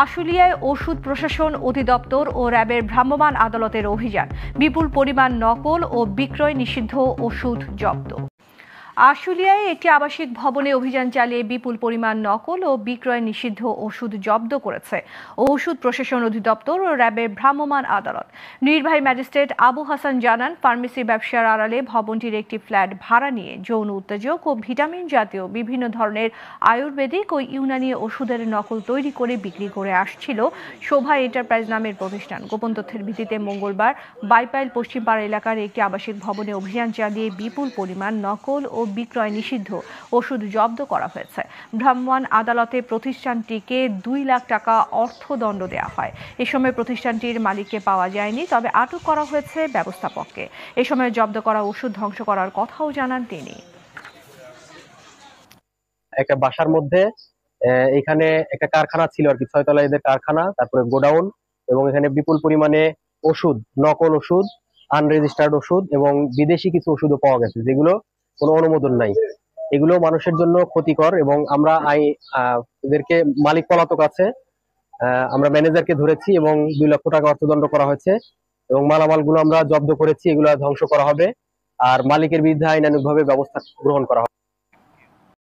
আশুলিয়ায় ওষুধ প্রশাসন অধিদপ্তর ও র্যাবের ভ্রাম্যমাণ আদালতের অভিযান, বিপুল পরিমাণ নকল ও বিক্রয় নিষিদ্ধ ওষুধ জব্দ। আশুলিয়ায় একটি আবাসিক ভবনে অভিযান চালিয়ে বিপুল পরিমাণ নকল ও বিক্রয় নিষিদ্ধ ওষুধ জব্দ করেছে ওষুধ প্রশাসন অধিদপ্তর ও র্যাবের ভ্রাম্যমাণ আদালত। নির্বাহী ম্যাজিস্ট্রেট আবু হাসান জানান, ফার্মেসি ব্যবসার আড়ালে ভবনটির একটি ফ্ল্যাট ভাড়া নিয়ে যৌন উত্তেজক ও ভিটামিন জাতীয় বিভিন্ন ধরনের আয়ুর্বেদিক ও ইউনানি ওষুধের নকল তৈরি করে বিক্রি করে আসছিল শোভা এন্টারপ্রাইজ নামের প্রতিষ্ঠান। গোপন তথ্যের ভিত্তিতে মঙ্গলবার বাইপাইল পশ্চিমপাড়া এলাকার একটি আবাসিক ভবনে অভিযান চালিয়ে বিপুল পরিমাণ নকল ও বিক্রয় নিষিদ্ধ ওষুধ জব্দ করা হয়েছে। ভ্রাম্যমাণ আদালতে প্রতিষ্ঠানটিকে 2 লাখ টাকা অর্থদণ্ড দেওয়া হয়। এ সময় প্রতিষ্ঠানটির মালিককে পাওয়া যায়নি, তবে আটক করা হয়েছে ব্যবস্থাপককে। এ সময় জব্দ করা ওষুধ ধ্বংস করার কথাও জানান তিনি। একটা বাসার মধ্যে এখানে একটা কারখানা ছিল আর কি, 6 তলা এদের কারখানা, তারপরে গোডাউন, এবং এখানে বিপুল পরিমাণে ওষুধ, নকল ওষুধ, আনরেজিস্টার্ড ওষুধ এবং বিদেশি কিছু ওষুধও পাওয়া গেছে, যেগুলো কোনো অনুমোদন নাই। এগুলো মানুষের জন্য ক্ষতিকর এবং আমরা এদেরকে মালিক পলাতক আছে, আমরা ম্যানেজারকে ধরেছি এবং 2 লক্ষ টাকা অর্থদণ্ড করা হয়েছে এবং মালামালগুলো আমরা জব্দ করেছি, এগুলো ধ্বংস করা হবে আর মালিকের বিরুদ্ধে আইনানুগভাবে ব্যবস্থা গ্রহণ করা হবে।